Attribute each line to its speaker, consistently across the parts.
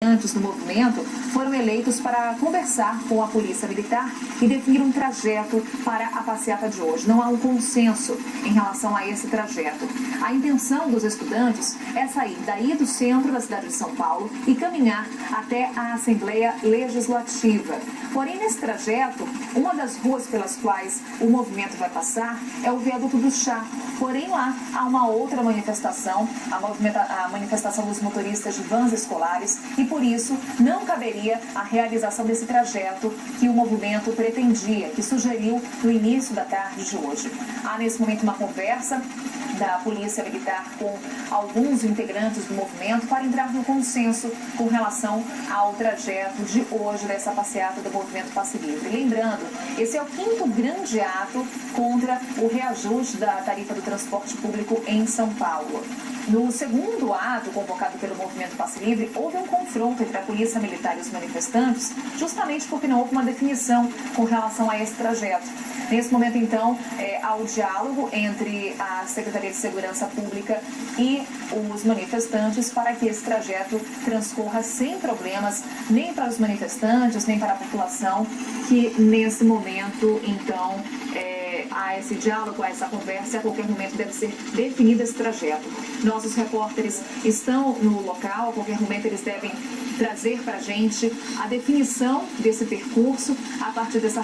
Speaker 1: do movimento foram eleitos para conversar com a Polícia Militar e definir um trajeto para a passeata de hoje. Não há um consenso em relação a esse trajeto. A intenção dos estudantes é sair daí do centro da cidade de São Paulo e caminhar até a Assembleia Legislativa. Porém, nesse trajeto, uma das ruas pelas quais o movimento vai passar é o Viaduto do Chá. Porém, lá há uma outra manifestação, a manifestação dos motoristas de vans escolares, e por isso não caberia a realização desse trajeto que o movimento pretendia, que sugeriu no início da tarde de hoje. Há nesse momento uma conversa da Polícia Militar com alguns integrantes do movimento para entrar no consenso com relação ao trajeto de hoje dessa passeata do movimento Passe Livre. Lembrando, esse é o 5º grande ato contra o reajuste da tarifa do transporte público em São Paulo. No segundo ato, convocado pelo movimento Passe Livre, houve um confronto entre a Polícia Militar e os manifestantes, justamente porque não houve uma definição com relação a esse trajeto. Nesse momento, então, há o diálogo entre a Secretaria de Segurança Pública e os manifestantes para que esse trajeto transcorra sem problemas, nem para os manifestantes, nem para a população, que nesse momento, então, há esse diálogo, há essa conversa, e a qualquer momento deve ser definido esse trajeto. Nossos repórteres estão no local, a qualquer momento eles devem trazer para a gente a definição desse percurso a partir dessa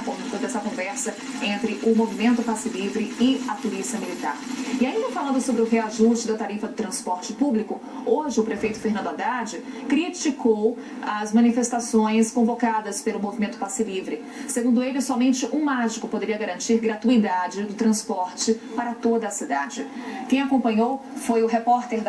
Speaker 1: conversa entre o movimento Passe Livre e a Polícia Militar. E ainda falando sobre o reajuste da tarifa do transporte público, hoje o prefeito Fernando Haddad criticou as manifestações convocadas pelo movimento Passe Livre. Segundo ele, somente um mágico poderia garantir gratuidade do transporte para toda a cidade. Quem acompanhou foi a repórter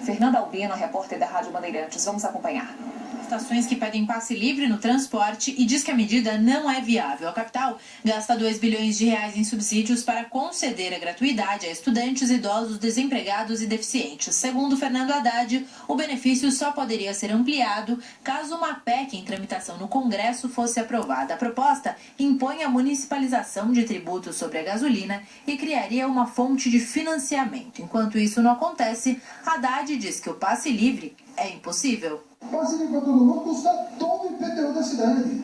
Speaker 1: Fernanda Albino, a repórter da Rádio Bandeirantes. Vamos acompanhar.
Speaker 2: Estações que pedem passe livre no transporte e diz que a medida não é viável. A capital gasta 2 bilhões de reais em subsídios para conceder a gratuidade a estudantes, idosos, desempregados e deficientes. Segundo Fernando Haddad, o benefício só poderia ser ampliado caso uma PEC em tramitação no Congresso fosse aprovada. A proposta impõe a municipalização de tributos sobre a gasolina e criaria uma fonte de financiamento. Enquanto isso não acontece, Haddad diz que o passe livre é impossível.
Speaker 3: Passe livre para todo mundo custa todo o IPTU da cidade.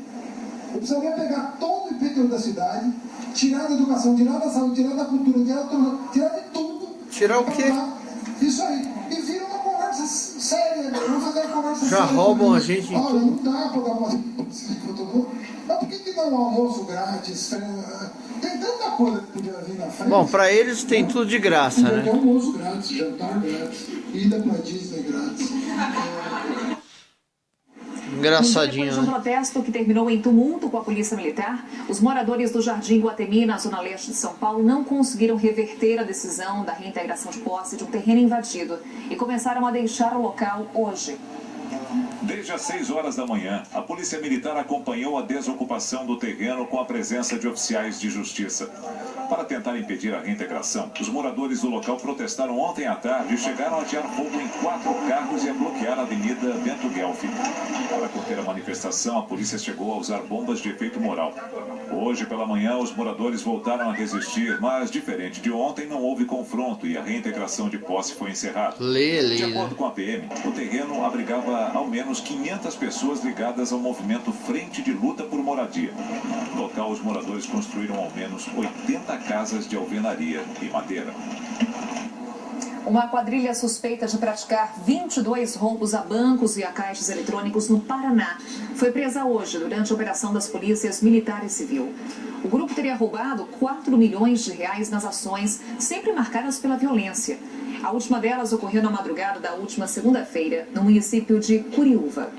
Speaker 3: Eu precisaria pegar todo o IPTU da cidade, tirar da educação, tirar da saúde, tirar da cultura, tirar de tudo.
Speaker 4: Tirar o quê?
Speaker 3: Isso aí. E vira uma conversa séria. Vamos fazer uma conversa
Speaker 4: já
Speaker 3: séria.
Speaker 4: roubam a gente em
Speaker 3: olha,
Speaker 4: tudo.
Speaker 3: não dá para dar passe livre para todo mundo. Mas por que dá um almoço grátis? Tem tanta coisa que podia vir na frente.
Speaker 4: Bom, para eles tem tudo de graça, né?
Speaker 3: Tem almoço grátis, jantar grátis, ida para Disney grátis.
Speaker 4: Engraçadinho,
Speaker 1: Depois de um protesto que terminou em tumulto com a Polícia Militar, os moradores do Jardim Guatemi, na zona leste de São Paulo, não conseguiram reverter a decisão da reintegração de posse de um terreno invadido e começaram a deixar o local hoje.
Speaker 5: Desde as 6 horas da manhã, a Polícia Militar acompanhou a desocupação do terreno com a presença de oficiais de justiça. Para tentar impedir a reintegração, os moradores do local protestaram ontem à tarde e chegaram a atear fogo em 4 carros e a bloquear a Avenida Bento Guelfi. Para conter a manifestação, a polícia chegou a usar bombas de efeito moral. Hoje pela manhã, os moradores voltaram a resistir, mas, diferente de ontem, não houve confronto e a reintegração de posse foi encerrada. De acordo com a PM, o terreno abrigava ao menos 500 pessoas ligadas ao movimento Frente de Luta por Moradia. No local, os moradores construíram ao menos 80 casas de alvenaria e madeira.
Speaker 1: Uma quadrilha suspeita de praticar 22 roubos a bancos e a caixas eletrônicos no Paraná foi presa hoje durante a operação das polícias militar e civil. O grupo teria roubado 4 milhões de reais nas ações, sempre marcadas pela violência. A última delas ocorreu na madrugada da última segunda-feira, no município de Curiúva.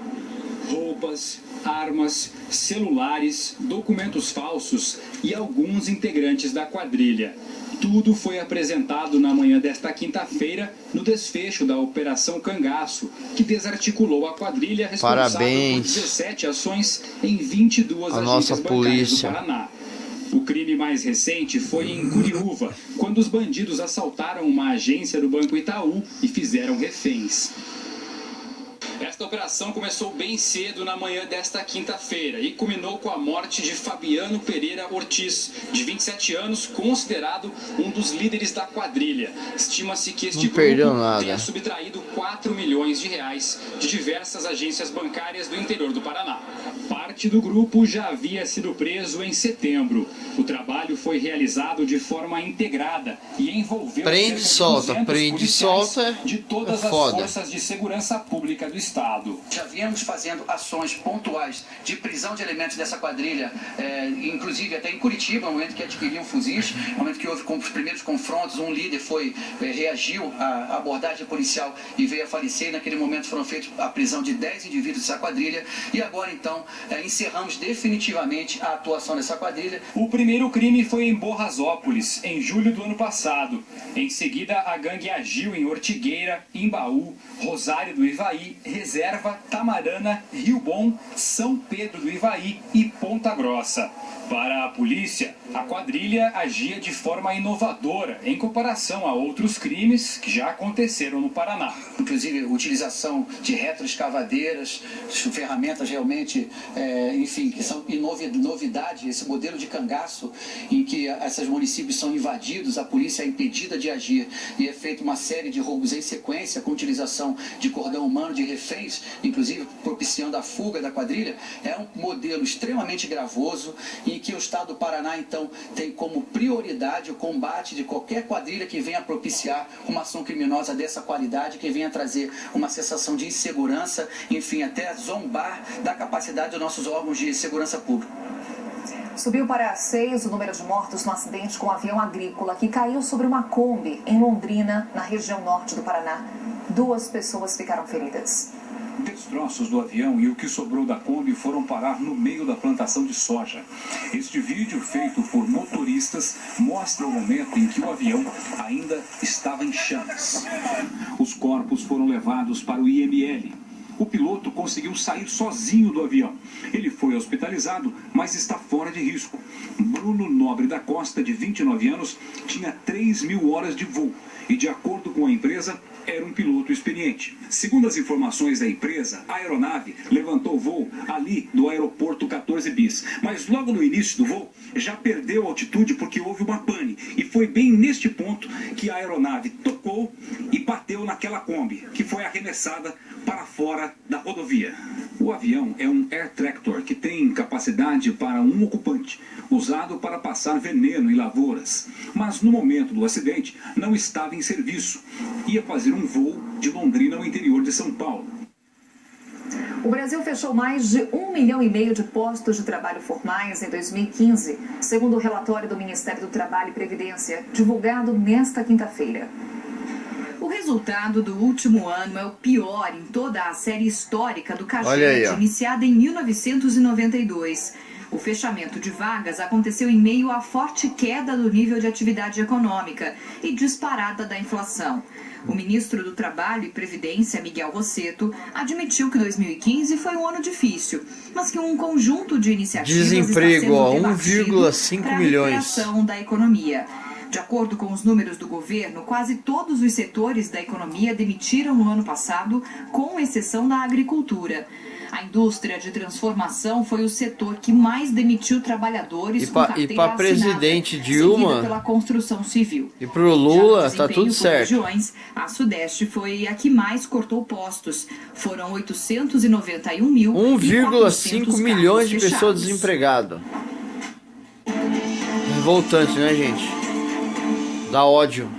Speaker 6: Roupas, armas, celulares, documentos falsos e alguns integrantes da quadrilha. Tudo foi apresentado na manhã desta quinta-feira no desfecho da Operação Cangaço, que desarticulou a quadrilha responsável por 17 ações em 22 agências bancárias do Paraná. O crime mais recente foi em Curiúva, quando os bandidos assaltaram uma agência do Banco Itaú e fizeram reféns. Esta Esta operação começou bem cedo na manhã desta quinta-feira e culminou com a morte de Fabiano Pereira Ortiz, de 27 anos, considerado um dos líderes da quadrilha. Estima-se que este grupo tenha subtraído 4 milhões de reais de diversas agências bancárias do interior do Paraná. Parte do grupo já havia sido preso em setembro. O trabalho foi realizado de forma integrada e envolveu
Speaker 4: prende e solta
Speaker 6: de todas as forças de segurança pública do estado.
Speaker 7: Já viemos fazendo ações pontuais de prisão de elementos dessa quadrilha, inclusive até em Curitiba, no momento que adquiriam fuzis, no momento que houve os primeiros confrontos, um líder reagiu à abordagem policial e veio a falecer. Naquele momento foram feitos a prisão de 10 indivíduos dessa quadrilha e agora então encerramos definitivamente a atuação dessa quadrilha.
Speaker 6: O primeiro crime foi em Borrasópolis, em julho do ano passado. Em seguida, a gangue agiu em Ortigueira, Imbaú, Rosário do Ivaí, Reserva, Tamarana, Rio Bom, São Pedro do Ivaí e Ponta Grossa. Para a polícia, a quadrilha agia de forma inovadora em comparação a outros crimes que já aconteceram no Paraná.
Speaker 7: Inclusive, a utilização de retroescavadeiras, ferramentas realmente, que são novidade. Esse modelo de cangaço em que esses municípios são invadidos, a polícia é impedida de agir e é feita uma série de roubos em sequência com utilização de cordão humano, de reféns, inclusive propiciando a fuga da quadrilha. É um modelo extremamente gravoso em que o estado do Paraná, então, tem como prioridade o combate de qualquer quadrilha que venha propiciar uma ação criminosa dessa qualidade, que venha trazer uma sensação de insegurança, enfim, até zombar da capacidade dos nossos órgãos de segurança pública.
Speaker 1: Subiu para 6 o número de mortos no acidente com um avião agrícola que caiu sobre uma Kombi em Londrina, na região norte do Paraná. 2 pessoas ficaram feridas.
Speaker 8: Destroços do avião e o que sobrou da Kombi foram parar no meio da plantação de soja. Este vídeo, feito por motoristas, mostra o momento em que o avião ainda estava em chamas. Os corpos foram levados para o IML. O piloto conseguiu sair sozinho do avião. Ele foi hospitalizado, mas está fora de risco. Bruno Nobre da Costa, de 29 anos, tinha 3.000 horas de voo e, de acordo com a empresa, era um piloto experiente. Segundo as informações da empresa, a aeronave levantou voo ali do aeroporto 14 Bis. Mas logo no início do voo, já perdeu altitude porque houve uma pane. E foi bem neste ponto que a aeronave tocou e bateu naquela Kombi, que foi arremessada para fora da rodovia. O avião é um Air Tractor que tem capacidade para um ocupante, usado para passar veneno em lavouras. Mas no momento do acidente, não estava em serviço. Ia fazer um voo de Londrina ao interior de São Paulo.
Speaker 1: O Brasil fechou mais de 1,5 milhão de postos de trabalho formais em 2015, segundo o relatório do Ministério do Trabalho e Previdência, divulgado nesta quinta-feira.
Speaker 9: O resultado do último ano é o pior em toda a série histórica do CAGED, iniciada em 1992. O fechamento de vagas aconteceu em meio à forte queda do nível de atividade econômica e disparada da inflação. O ministro do Trabalho e Previdência, Miguel Rosseto, admitiu que 2015 foi um ano difícil, mas que um conjunto de iniciativas
Speaker 4: desemprego,
Speaker 9: está sendo
Speaker 4: 1,5 milhões.
Speaker 9: recuperação da economia. De acordo com os números do governo, quase todos os setores da economia demitiram no ano passado, com exceção da agricultura. A indústria de transformação foi o setor que mais demitiu trabalhadores com carteira assinada,
Speaker 4: presidente Dilma,
Speaker 9: pela construção civil.
Speaker 4: E pro Lula tá tudo certo.
Speaker 9: Regiões, a Sudeste foi a que mais cortou postos. Foram 891 mil
Speaker 4: 1,5 milhões de pessoas desempregadas. Revoltante, né, gente? Dá ódio.